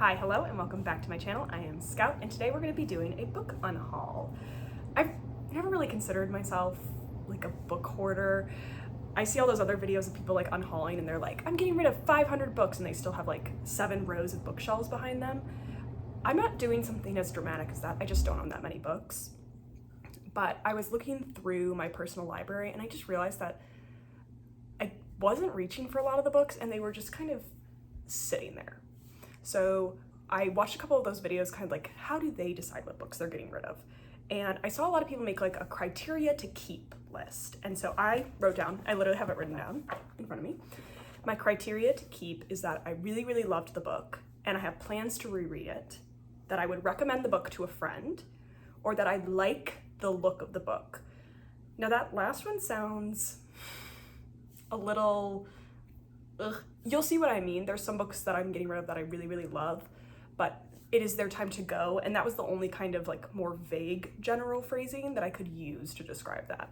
Hi, hello, and welcome back to my channel. I am Scout, and today we're going to be doing a book unhaul. I've never really considered myself like a book hoarder. I see all those other videos of people like unhauling and they're like, I'm getting rid of 500 books, and they still have like 7 rows of bookshelves behind them. I'm not doing something as dramatic as that. I just don't own that many books. But I was looking through my personal library and I just realized that I wasn't reaching for a lot of the books and they were just kind of sitting there. So I watched a couple of those videos, kind of like, how do they decide what books they're getting rid of? And I saw a lot of people make like a criteria to keep list. And so I wrote down, I literally have it written down in front of me. My criteria to keep is that I really, really loved the book and I have plans to reread it, that I would recommend the book to a friend, or that I like the look of the book. Now that last one sounds a little, you'll see what I mean. There's some books that I'm getting rid of that I really, really love, but it is their time to go. And that was the only kind of like more vague general phrasing that I could use to describe that.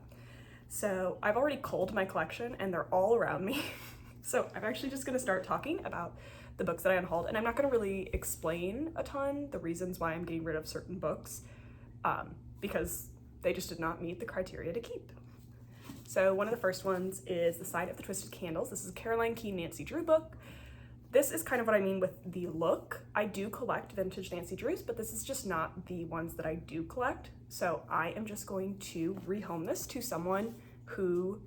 So I've already culled my collection and they're all around me. So I'm actually just gonna start talking about the books that I unhauled, and I'm not gonna really explain a ton the reasons why I'm getting rid of certain books because they just did not meet the criteria to keep. So one of the first ones is The Side of the Twisted Candles. This is a Caroline Key Nancy Drew book. This is kind of what I mean with the look. I do collect vintage Nancy Drews, but this is just not the ones that I do collect. So I am just going to rehome this to someone who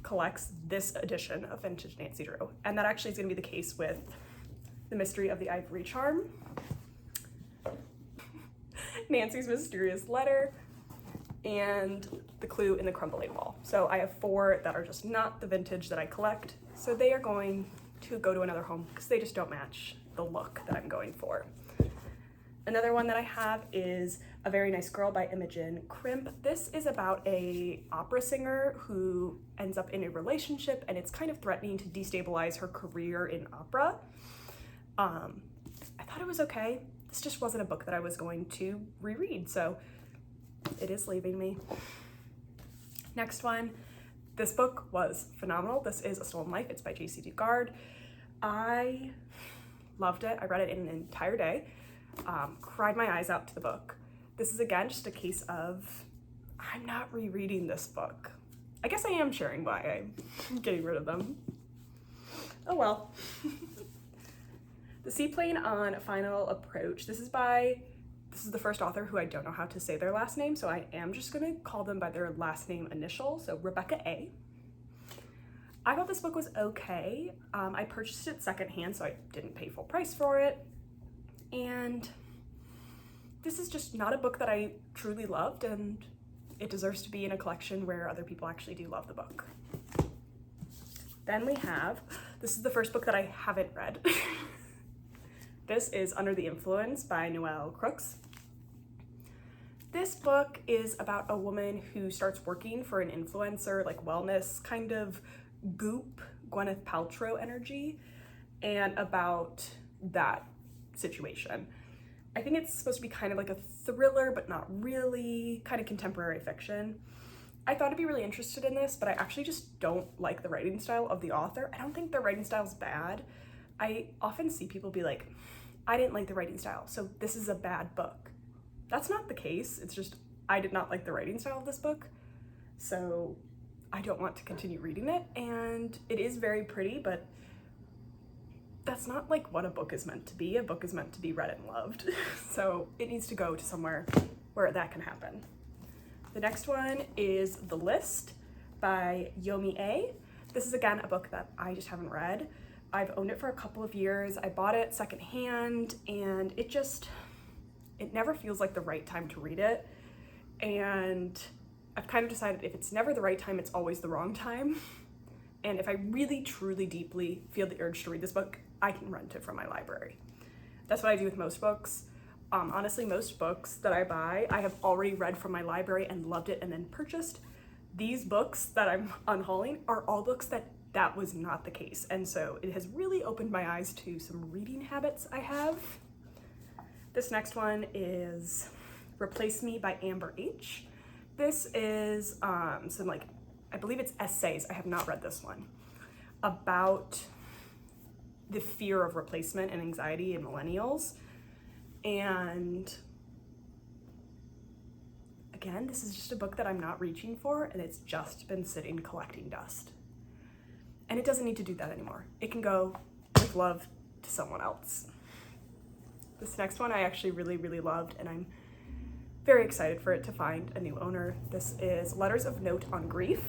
collects this edition of vintage Nancy Drew. And that actually is gonna be the case with The Mystery of the Ivory Charm, Nancy's Mysterious Letter, and The Clue in the Crumbling Wall. So I have 4 that are just not the vintage that I collect. So they are going to go to another home because they just don't match the look that I'm going for. Another one that I have is A Very Nice Girl by Imogen Crimp. This is about a opera singer who ends up in a relationship and it's kind of threatening to destabilize her career in opera. I thought it was okay. This just wasn't a book that I was going to reread, so it is leaving me. Next one, this book was phenomenal. This is A Stolen Life. It's by J.C. Dugard. I loved it. I read it in an entire day. Cried my eyes out to the book. This is again just a case of I'm not rereading this book. I guess I am sharing why I'm getting rid of them. Oh well. The Seaplane on Final Approach. This is the first author who I don't know how to say their last name, so I am just gonna call them by their last name initial, so Rebecca A. I thought this book was okay. I purchased it secondhand, so I didn't pay full price for it. And this is just not a book that I truly loved, and it deserves to be in a collection where other people actually do love the book. Then we have, this is the first book that I haven't read. This is Under the Influence by Noelle Crooks. This book is about a woman who starts working for an influencer, like wellness kind of goop, Gwyneth Paltrow energy, and about that situation. I think it's supposed to be kind of like a thriller, but not really, kind of contemporary fiction. I thought I'd be really interested in this, but I actually just don't like the writing style of the author. I don't think the writing style is bad. I often see people be like, I didn't like the writing style, so this is a bad book. That's not the case. It's just I did not like the writing style of this book, so I don't want to continue reading it. And it is very pretty, but that's not like what a book is meant to be. A book is meant to be read and loved. So it needs to go to somewhere where that can happen. The next one is The List by Yomi A. This is again a book that I just haven't read. I've owned it for a couple of years. I bought it secondhand and it never feels like the right time to read it. And I've kind of decided if it's never the right time, it's always the wrong time. And if I really, truly, deeply feel the urge to read this book, I can rent it from my library. That's what I do with most books. Honestly, most books that I buy, I have already read from my library and loved it and then purchased. These books that I'm unhauling are all books that was not the case. And so it has really opened my eyes to some reading habits I have. This next one is Replace Me by Amber H. This is some like, I believe it's essays, I have not read this one, about the fear of replacement and anxiety in millennials. And again, this is just a book that I'm not reaching for, and it's just been sitting collecting dust. And it doesn't need to do that anymore. It can go with love to someone else. This next one I actually really, really loved, and I'm very excited for it to find a new owner. This is Letters of Note on Grief.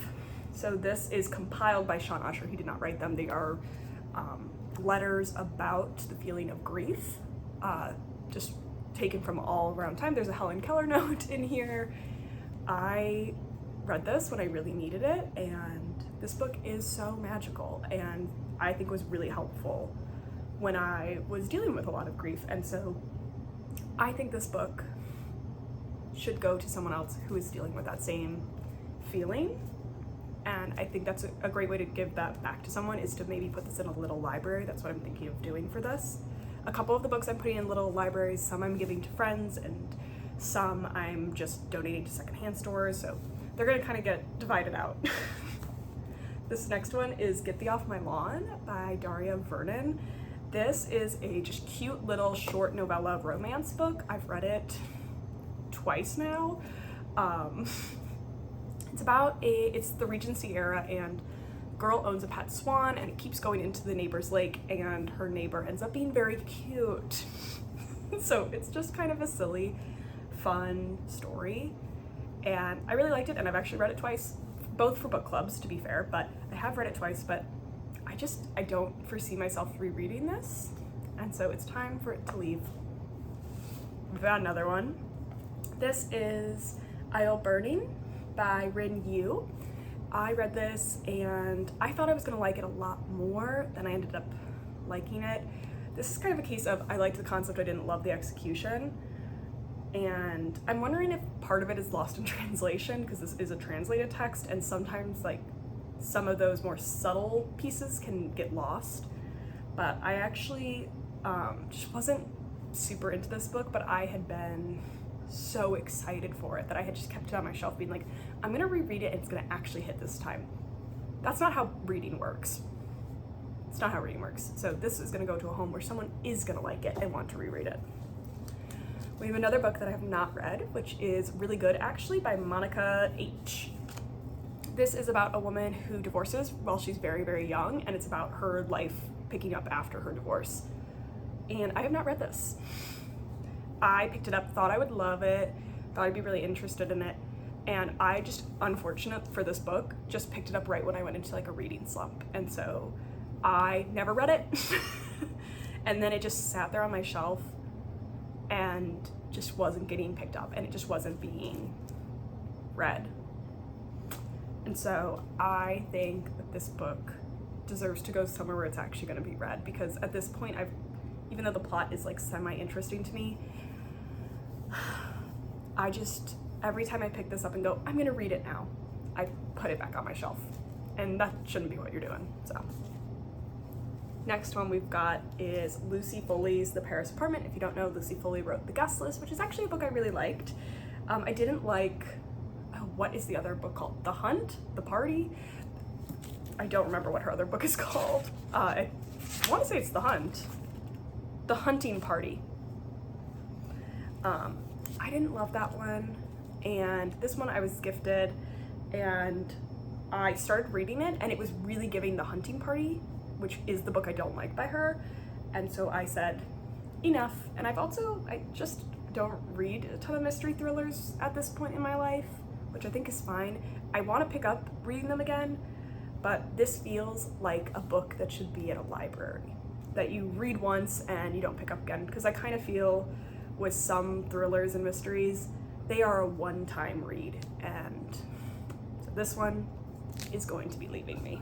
So this is compiled by Sean Usher. He did not write them. They are letters about the feeling of grief, just taken from all around time. There's a Helen Keller note in here. I read this when I really needed it, and this book is so magical, and I think was really helpful when I was dealing with a lot of grief. And so I think this book should go to someone else who is dealing with that same feeling. And I think that's a great way to give that back to someone, is to maybe put this in a little library. That's what I'm thinking of doing for this. A couple of the books I'm putting in little libraries, some I'm giving to friends, and some I'm just donating to secondhand stores. So they're gonna kind of get divided out. This next one is Get Thee Off My Lawn by Daria Vernon. This is a just cute little short novella romance book. I've read it twice now. It's the Regency era, and girl owns a pet swan, and it keeps going into the neighbor's lake, and her neighbor ends up being very cute. So it's just kind of a silly, fun story, and I really liked it, and I've actually read it twice, both for book clubs, to be fair, but I have read it twice, but I don't foresee myself rereading this, and so it's time for it to leave. We've got another one. This is Isle Burning by Rin Yu. I read this and I thought I was gonna like it a lot more than I ended up liking it. This is kind of a case of I liked the concept, I didn't love the execution. And I'm wondering if part of it is lost in translation, because this is a translated text, and sometimes like some of those more subtle pieces can get lost. But I actually just wasn't super into this book, but I had been so excited for it that I had just kept it on my shelf being like, I'm gonna reread it and it's gonna actually hit this time. That's not how reading works. It's not how reading works. So this is gonna go to a home where someone is gonna like it and want to reread it. We have another book that I have not read, which is really good actually, by Monica H. This is about a woman who divorces while she's very, very young, and it's about her life picking up after her divorce. And I have not read this. I picked it up, thought I would love it, thought I'd be really interested in it, and I just, unfortunate for this book, just picked it up right when I went into like a reading slump, and so I never read it. And then it just sat there on my shelf and just wasn't getting picked up, and it just wasn't being read. And so I think that this book deserves to go somewhere where it's actually going to be read, because at this point even though the plot is like semi-interesting to me, I just, every time I pick this up and go, I'm gonna read it now, I put it back on my shelf, and that shouldn't be what you're doing. So next one we've got is Lucy Foley's The Paris Apartment. If you don't know, Lucy Foley wrote The Guest List, which is actually a book I really liked. I didn't like, what is the other book called? The Hunt? The Party? I don't remember what her other book is called. I want to say it's The Hunt. The Hunting Party. I didn't love that one, and this one I was gifted, and I started reading it, and it was really giving The Hunting Party, which is the book I don't like by her, and so I said, enough. And I just don't read a ton of mystery thrillers at this point in my life, which I think is fine. I want to pick up reading them again, but this feels like a book that should be at a library, that you read once and you don't pick up again, because I kind of feel with some thrillers and mysteries, they are a one-time read, and so this one is going to be leaving me.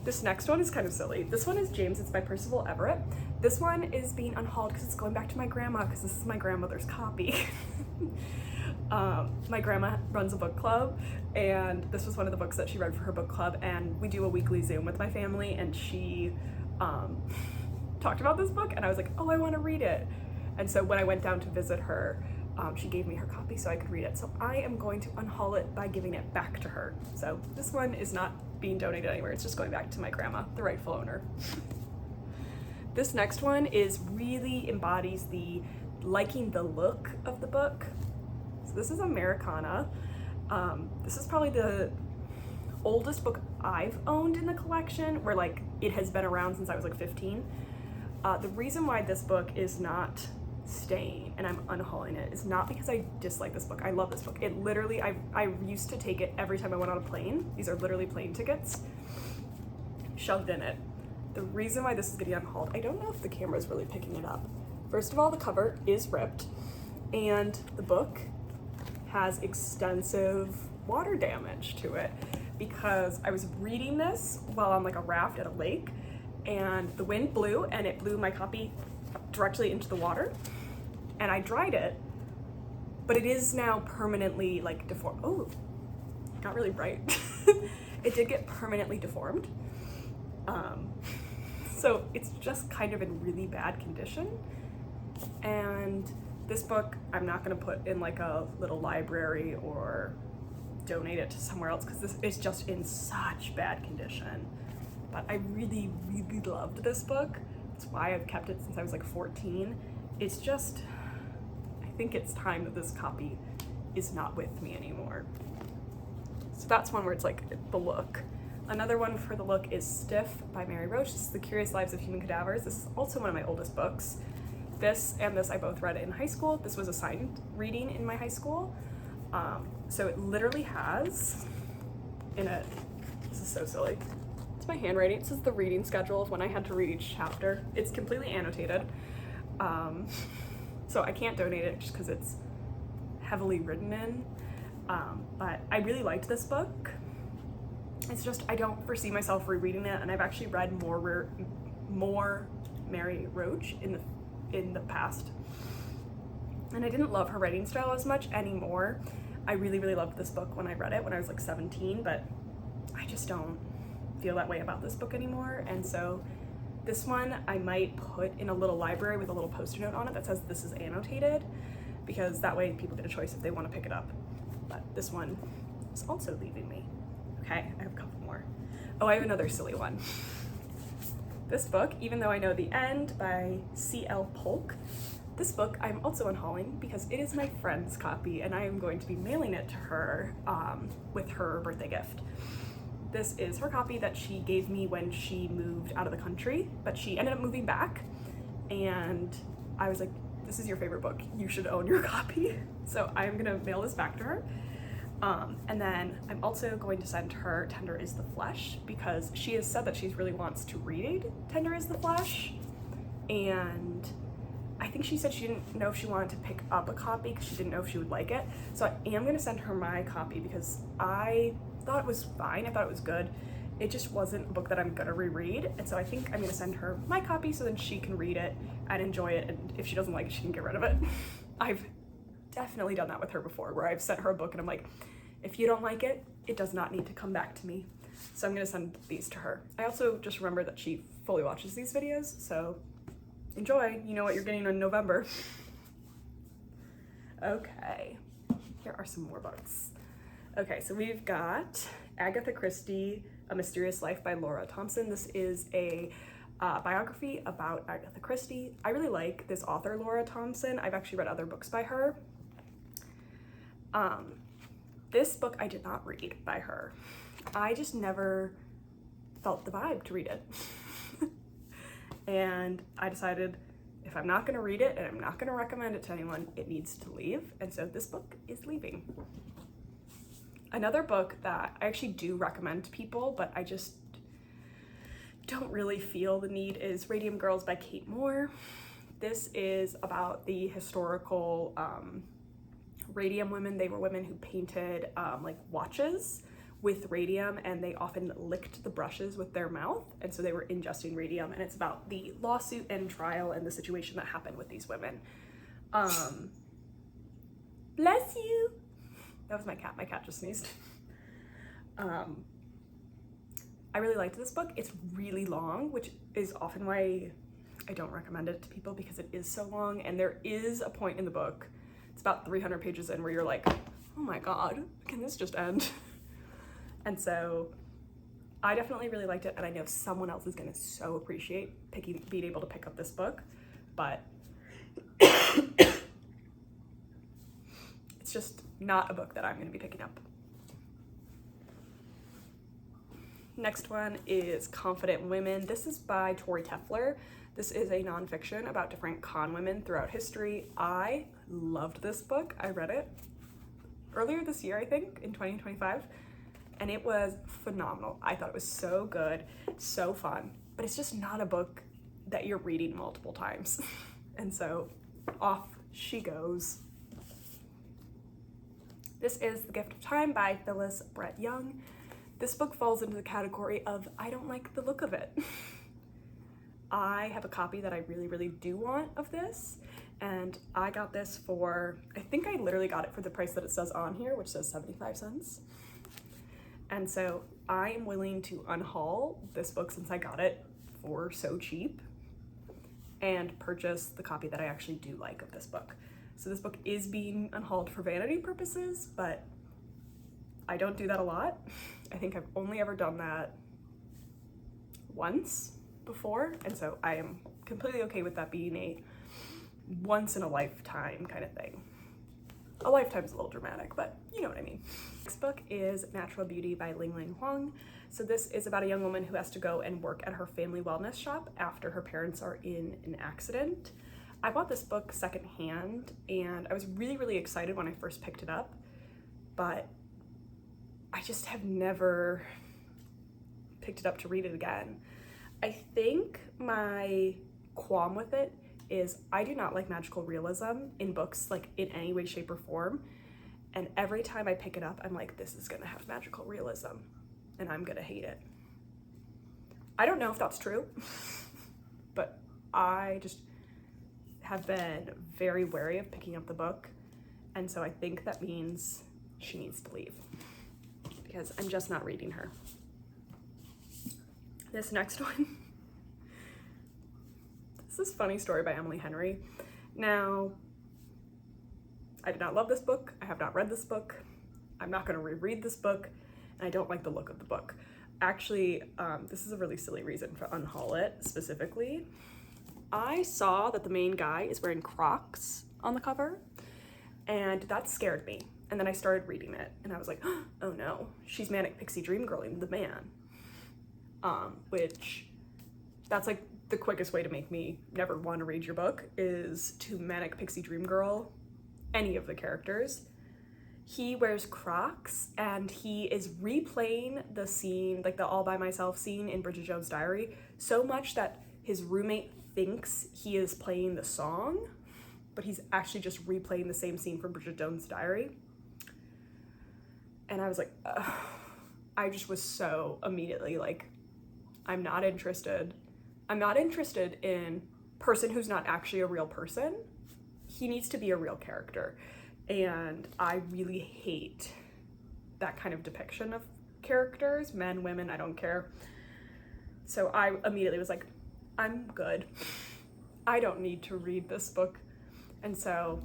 This next one is kind of silly. This one is James. It's by Percival Everett. This one is being unhauled because it's going back to my grandma, because this is my grandmother's copy. My grandma runs a book club, and this was one of the books that she read for her book club, and we do a weekly Zoom with my family, and she talked about this book, and I was like, oh, I want to read it. And so when I went down to visit her, she gave me her copy so I could read it. So I am going to unhaul it by giving it back to her. So this one is not being donated anywhere. It's just going back to my grandma, the rightful owner. This next one really embodies the liking the look of the book. So this is Americana. This is probably the oldest book I've owned in the collection, where like it has been around since I was like 15. The reason why this book is not staying and I'm unhauling it is not because I dislike this book. I love this book. It literally, I used to take it every time I went on a plane. These are literally plane tickets shoved in it. The reason why this is getting unhauled, I don't know if the camera is really picking it up. First of all, the cover is ripped and the book has extensive water damage to it because I was reading this while on like a raft at a lake and the wind blew and it blew my copy directly into the water and I dried it, but it is now permanently like deformed. Oh, got really bright. It did get permanently deformed. So it's just kind of in really bad condition. And this book, I'm not gonna put in like a little library or donate it to somewhere else because this is just in such bad condition. But I really, really loved this book. That's why I've kept it since I was like 14. It's just, I think it's time that this copy is not with me anymore. So that's one where it's like the look. Another one for the look is Stiff by Mary Roach. This is The Curious Lives of Human Cadavers. This is also one of my oldest books. This and this I both read in high school. This was assigned reading in my high school. So it literally has in it, this is so silly. It's my handwriting. This is the reading schedule of when I had to read each chapter. It's completely annotated. So I can't donate it just because it's heavily written in. But I really liked this book. It's just, I don't foresee myself rereading it, and I've actually read more Mary Roach in the past. And I didn't love her writing style as much anymore. I really, really loved this book when I read it when I was like 17, but I just don't feel that way about this book anymore. And so this one I might put in a little library with a little post-it note on it that says this is annotated, because that way people get a choice if they want to pick it up. But this one is also leaving me. Okay, I have a couple more. Oh, I have another silly one. This book, Even Though I Know the End by C.L. Polk. This book I'm also unhauling because it is my friend's copy and I am going to be mailing it to her with her birthday gift. This is her copy that she gave me when she moved out of the country, but she ended up moving back and I was like, this is your favorite book, you should own your copy. So I'm gonna mail this back to her. And then I'm also going to send her Tender is the Flesh because she has said that she really wants to read Tender is the Flesh. And I think she said she didn't know if she wanted to pick up a copy because she didn't know if she would like it. So I am gonna send her my copy because I thought it was fine, I thought it was good. It just wasn't a book that I'm gonna reread. And so I think I'm gonna send her my copy so then she can read it and enjoy it. And if she doesn't like it, she can get rid of it. I've definitely done that with her before where I've sent her a book and I'm like, if you don't like it, it does not need to come back to me. So I'm gonna send these to her. I also just remember that she fully watches these videos, so enjoy, you know what you're getting in November. Okay, here are some more books. Okay, so we've got Agatha Christie, A Mysterious Life by Laura Thompson. This is a biography about Agatha Christie. I really like this author, Laura Thompson. I've actually read other books by her. This book I did not read by her. I just never felt the vibe to read it. And I decided if I'm not gonna read it and I'm not gonna recommend it to anyone, it needs to leave. And so this book is leaving. Another book that I actually do recommend to people, but I just don't really feel the need, is Radium Girls by Kate Moore. This is about the historical radium women. They were women who painted like watches with radium, and they often licked the brushes with their mouth, and so they were ingesting radium, and it's about the lawsuit and trial and the situation that happened with these women. Bless you. That was my cat. My cat just sneezed. I really liked this book. It's really long, which is often why I don't recommend it to people, because it is so long, and there is a point in the book, it's about 300 pages in, where you're like, oh my god, can this just end? And so I definitely really liked it, and I know someone else is gonna so appreciate being able to pick up this book, but It's just not a book that I'm going to be picking up. Next one is Confident Women. This is by Tori Teffler. This is a nonfiction about different con women throughout history. I loved this book. I read it earlier this year, I think, in 2025, and it was phenomenal. I thought it was so good, so fun, but it's just not a book that you're reading multiple times. And so off she goes. This is The Gift of Time by Phyllis Brett Young. This book falls into the category of I don't like the look of it. I have a copy that I really, really do want of this, and I got this for, I think I literally got it for the price that it says on here, which says 75 cents. And so I am willing to unhaul this book since I got it for so cheap and purchase the copy that I actually do like of this book. So this book is being unhauled for vanity purposes, but I don't do that a lot. I think I've only ever done that once before, and so I am completely okay with that being a once in a lifetime kind of thing. A lifetime's a little dramatic, but you know what I mean. Next book is Natural Beauty by Ling Ling Huang. So this is about a young woman who has to go and work at her family wellness shop after her parents are in an accident. I bought this book secondhand, and I was really, really excited when I first picked it up, but I just have never picked it up to read it again. I think my qualm with it is I do not like magical realism in books, like in any way, shape, or form. And every time I pick it up, I'm like, this is gonna have magical realism and I'm gonna hate it. I don't know if that's true, but I just have been very wary of picking up the book. And so I think that means she needs to leave because I'm just not reading her. This next one, this is Funny Story by Emily Henry. Now, I did not love this book. I have not read this book. I'm not going to reread this book, and I don't like the look of the book. Actually, this is a really silly reason to unhaul it specifically. I saw that the main guy is wearing Crocs on the cover, and that scared me. And then I started reading it, and I was like, oh no, she's Manic Pixie Dream Girling the man. Which, that's like the quickest way to make me never want to read your book, is to Manic Pixie Dream Girl any of the characters. He wears Crocs, and he is replaying the scene, like the all by myself scene in Bridget Jones' Diary, so much that his roommate thinks he is playing the song, but he's actually just replaying the same scene from Bridget Jones' Diary. And I was like, ugh. I just was so immediately like, I'm not interested. I'm not interested in person who's not actually a real person. He needs to be a real character. And I really hate that kind of depiction of characters, men, women, I don't care. So I immediately was like, I'm good. I don't need to read this book. And so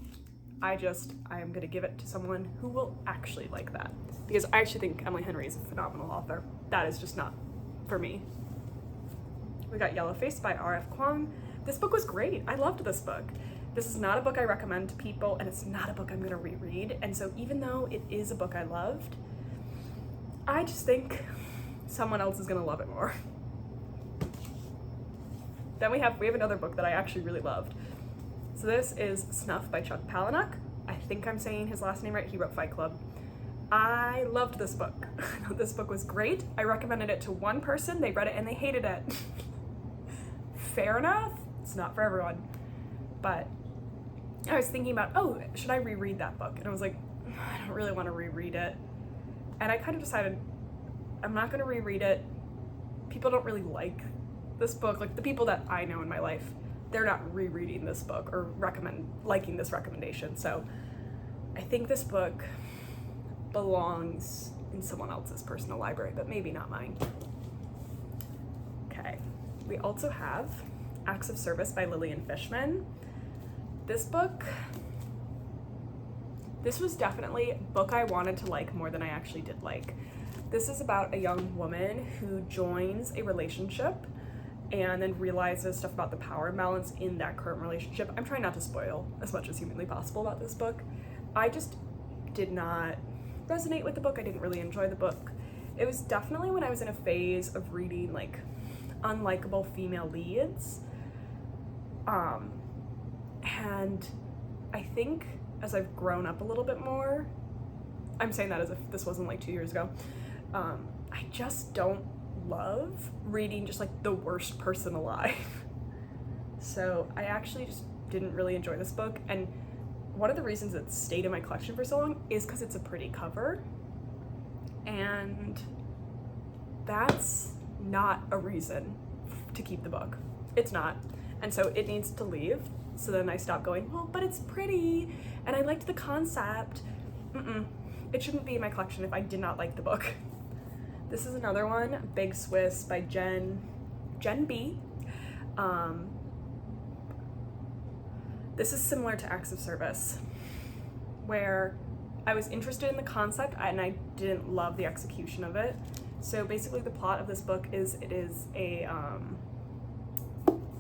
I am gonna give it to someone who will actually like that. Because I actually think Emily Henry is a phenomenal author. That is just not for me. We got Yellowface by R.F. Kuang. This book was great. I loved this book. This is not a book I recommend to people, and it's not a book I'm gonna reread. And so even though it is a book I loved, I just think someone else is gonna love it more. Then we have another book that I actually really loved. So this is Snuff by Chuck Palahniuk. I think I'm saying his last name right. He wrote Fight Club. I loved this book. This book was great. I recommended it to one person. They read it and they hated it. Fair enough. It's not for everyone. But I was thinking about, oh, should I reread that book? And I was like, I don't really want to reread it. And I kind of decided I'm not going to reread it. People don't really like this book. Like the people that I know in my life, they're not rereading this book or liking this recommendation. So I think this book belongs in someone else's personal library, but maybe not mine. Okay, we also have Acts of Service by Lillian Fishman. This book, this was definitely a book I wanted to like more than I actually did like. This is about a young woman who joins a relationship and then realizes stuff about the power imbalance in that current relationship. I'm trying not to spoil as much as humanly possible about this book. I just did not resonate with the book. I didn't really enjoy the book. It was definitely when I was in a phase of reading like unlikable female leads. And I think as I've grown up a little bit more, I'm saying that as if this wasn't like 2 years ago, I just don't love reading just like the worst person alive. So I actually just didn't really enjoy this book, and one of the reasons it stayed in my collection for so long is because it's a pretty cover, and that's not a reason to keep the book. It's not. And so it needs to leave. So then I stopped going, well, but it's pretty and I liked the concept. It shouldn't be in my collection if I did not like the book. This is another one, Big Swiss by Jen B. This is similar to Acts of Service, where I was interested in the concept and I didn't love the execution of it. So basically the plot of this book is it is a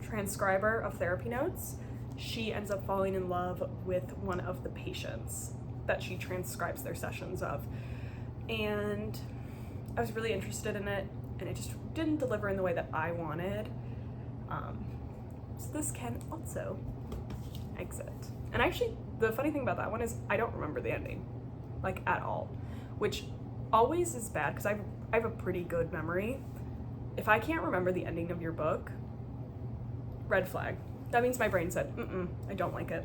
transcriber of therapy notes. She ends up falling in love with one of the patients that she transcribes their sessions of. And I was really interested in it, and it just didn't deliver in the way that I wanted. So this can also exit. And actually, the funny thing about that one is I don't remember the ending, like at all, which always is bad because I have a pretty good memory. If I can't remember the ending of your book, red flag. That means my brain said, I don't like it.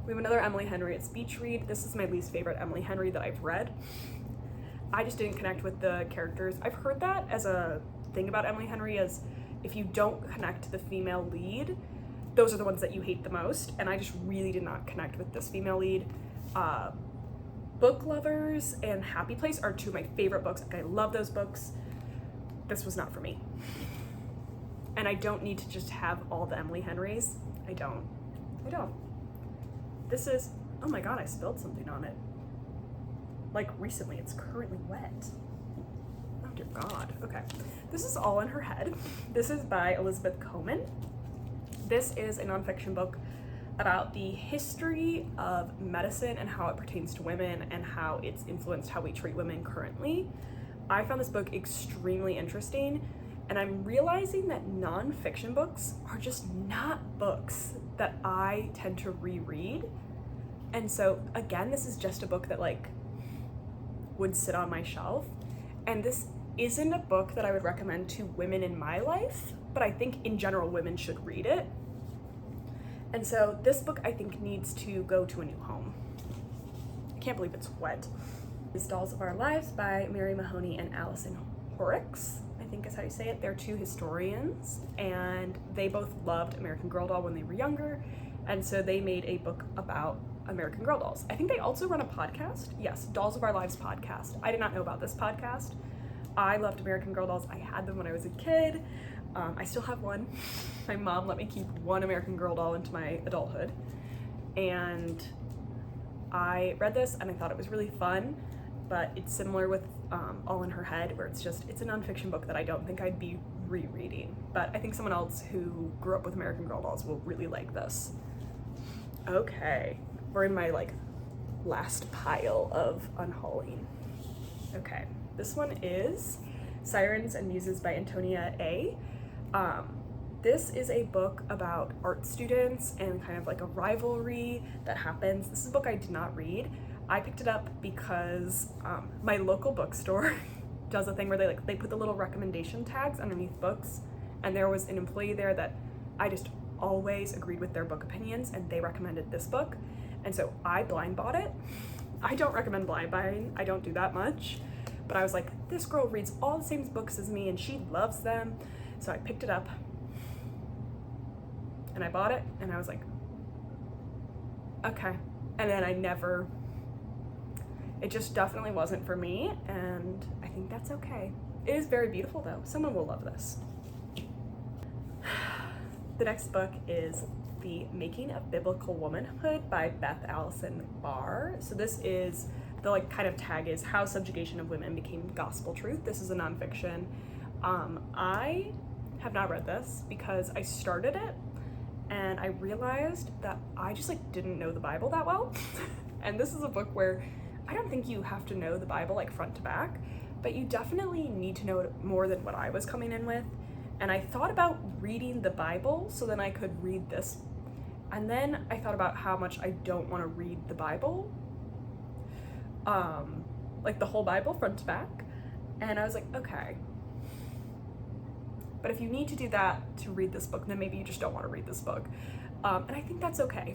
We have another Emily Henry. It's Beach Read. This is my least favorite Emily Henry that I've read. I just didn't connect with the characters. I've heard that as a thing about Emily Henry, as if you don't connect to the female lead, those are the ones that you hate the most, and I just really did not connect with this female lead. Book Lovers and Happy Place are two of my favorite books. Like, I love those books. This was not for me. And I don't need to just have all the Emily Henrys. I don't. This is, oh my god, I spilled something on it. Like recently, it's currently wet. Oh dear god, okay. This is All in Her Head. This is by Elizabeth Coman. This is a nonfiction book about the history of medicine and how it pertains to women and how it's influenced how we treat women currently. I found this book extremely interesting, and I'm realizing that nonfiction books are just not books that I tend to reread. And so again, this is just a book that like would sit on my shelf. And this isn't a book that I would recommend to women in my life, but I think in general women should read it. And so this book I think needs to go to a new home. I can't believe it's wet. This is Dolls of Our Lives by Mary Mahoney and Allison Horrocks, I think is how you say it. They're two historians, and they both loved American Girl doll when they were younger, and so they made a book about American Girl dolls. I think they also run a podcast. Yes, Dolls of Our Lives podcast. I did not know about this podcast. I loved American Girl dolls. I had them when I was a kid. I still have one. My mom let me keep one American Girl doll into my adulthood. And I read this and I thought it was really fun, but it's similar with All in Her Head, where it's a nonfiction book that I don't think I'd be rereading. But I think someone else who grew up with American Girl dolls will really like this. Okay, we're in my like last pile of unhauling. Okay, this one is Sirens and Muses by Antonia A. This is a book about art students and kind of like a rivalry that happens. This is a book I did not read. I picked it up because my local bookstore does a thing where they put the little recommendation tags underneath books, and there was an employee there that I just always agreed with their book opinions, and they recommended this book, and so I blind bought it. I don't recommend blind buying. I don't do that much, but I was like, this girl reads all the same books as me and she loves them, so I picked it up and I bought it, and I was like, okay. And then it just definitely wasn't for me, and I think that's okay. It is very beautiful though. Someone will love this. The next book is The Making of Biblical Womanhood by Beth Allison Barr. So this is, the like kind of tag is How Subjugation of Women Became Gospel Truth. This is a nonfiction. I have not read this because I started it and I realized that I just like didn't know the Bible that well. And this is a book where I don't think you have to know the Bible like front to back, but you definitely need to know it more than what I was coming in with. And I thought about reading the Bible so then I could read this. And then I thought about how much I don't want to read the Bible, like the whole Bible front to back. And I was like, okay. But if you need to do that to read this book, then maybe you just don't want to read this book. And I think that's okay.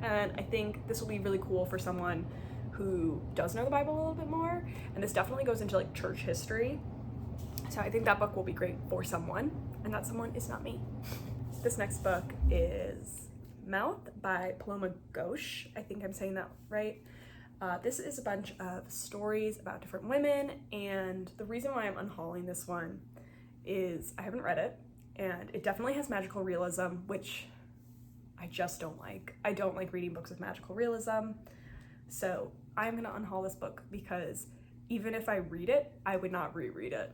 And I think this will be really cool for someone who does know the Bible a little bit more. And this definitely goes into like church history. So I think that book will be great for someone, and that someone is not me. This next book is Mouth by Paloma Ghosh. I think I'm saying that right. This is a bunch of stories about different women, and the reason why I'm unhauling this one is I haven't read it, and it definitely has magical realism, which I just don't like. I don't like reading books with magical realism, so I'm gonna unhaul this book because even if I read it, I would not reread it.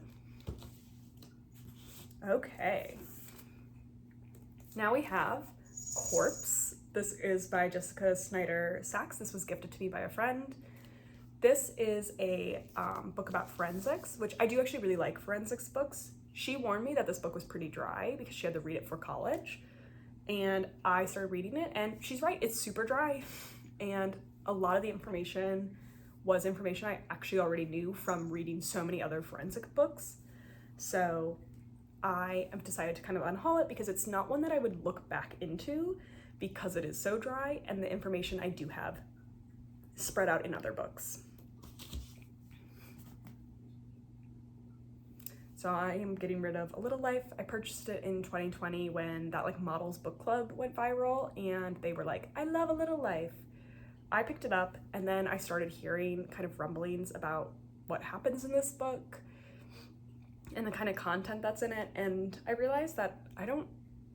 Okay. Now we have Corpse. This is by Jessica Snyder Sachs. This was gifted to me by a friend. This is a book about forensics, which I do actually really like forensics books. She warned me that this book was pretty dry because she had to read it for college. And I started reading it, and she's right, it's super dry. And a lot of the information was information I actually already knew from reading so many other forensic books. So I have decided to kind of unhaul it because it's not one that I would look back into because it is so dry and the information I do have spread out in other books. So I am getting rid of A Little Life. I purchased it in 2020 when that like Models Book Club went viral and they were like, I love A Little Life. I picked it up and then I started hearing kind of rumblings about what happens in this book and the kind of content that's in it, and I realized that I don't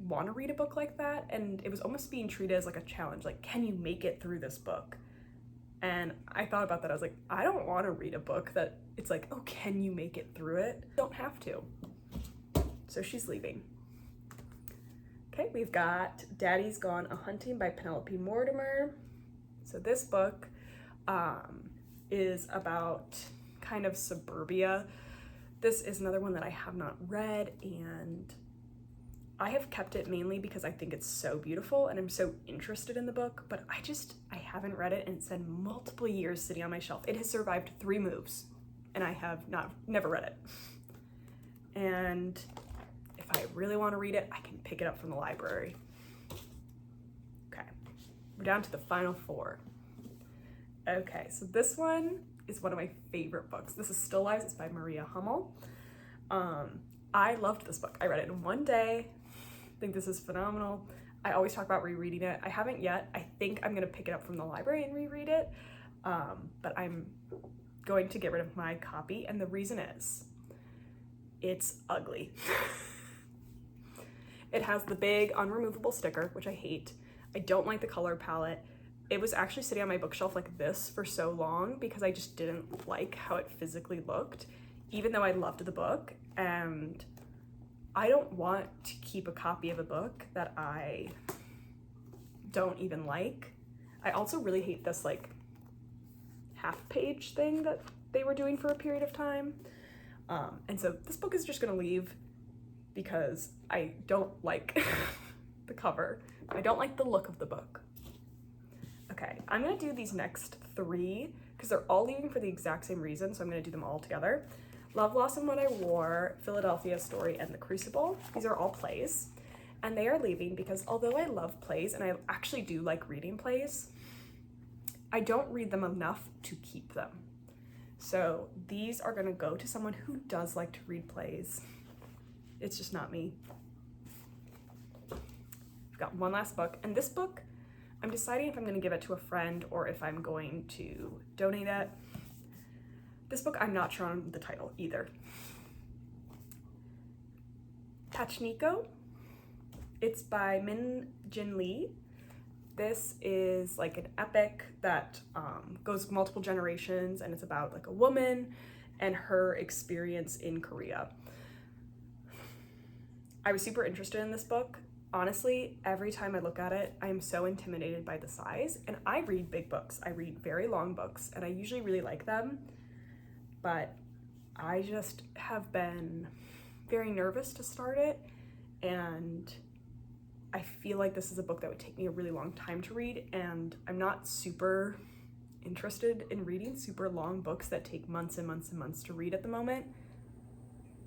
want to read a book like that, and it was almost being treated as like a challenge, like, can you make it through this book? And I thought about that. I was like, I don't want to read a book that it's like, oh, can you make it through it? Don't have to. So she's leaving. Okay, we've got Daddy's Gone A-Hunting by Penelope Mortimer. So this book is about kind of suburbia. This is another one that I have not read, and I have kept it mainly because I think it's so beautiful and I'm so interested in the book, but I haven't read it, and it's been multiple years sitting on my shelf. It has survived 3 moves and I have never read it. And if I really want to read it, I can pick it up from the library. Okay, we're down to the final 4. Okay, so this one is one of my favorite books. This is Still Lives. It's by Maria Hummel. I loved this book. I read it in one day. I think this is phenomenal. I always talk about rereading it. I haven't yet. I think I'm gonna pick it up from the library and reread it, but I'm going to get rid of my copy, and the reason is it's ugly. It has the big unremovable sticker, which I hate. I don't like the color palette. It was actually sitting on my bookshelf like this for so long because I just didn't like how it physically looked, even though I loved the book. And I don't want to keep a copy of a book that I don't even like. I also really hate this like half-page thing that they were doing for a period of time. And so this book is just gonna leave because I don't like the cover. I don't like the look of the book. Okay, I'm gonna do these next 3 because they're all leaving for the exact same reason, so I'm gonna do them all together. Love, Loss, and What I Wore, Philadelphia Story, and The Crucible. These are all plays, and they are leaving because although I love plays, and I actually do like reading plays, I don't read them enough to keep them. So these are gonna go to someone who does like to read plays. It's just not me. I've got one last book, and this book, I'm deciding if I'm gonna give it to a friend or if I'm going to donate it. This book, I'm not sure on the title either. Pachinko. It's by Min Jin Lee. This is like an epic that goes multiple generations, and it's about like a woman and her experience in Korea. I was super interested in this book. Honestly, every time I look at it, I am so intimidated by the size. And I read big books. I read very long books, and I usually really like them. But I just have been very nervous to start it, and I feel like this is a book that would take me a really long time to read, and I'm not super interested in reading super long books that take months and months and months to read at the moment.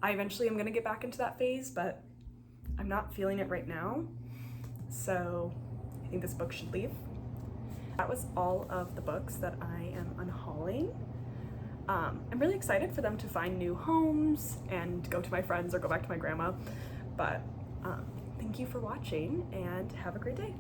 I eventually am gonna get back into that phase, but I'm not feeling it right now. So I think this book should leave. That was all of the books that I am unhauling. I'm really excited for them to find new homes and go to my friends or go back to my grandma. But thank you for watching and have a great day.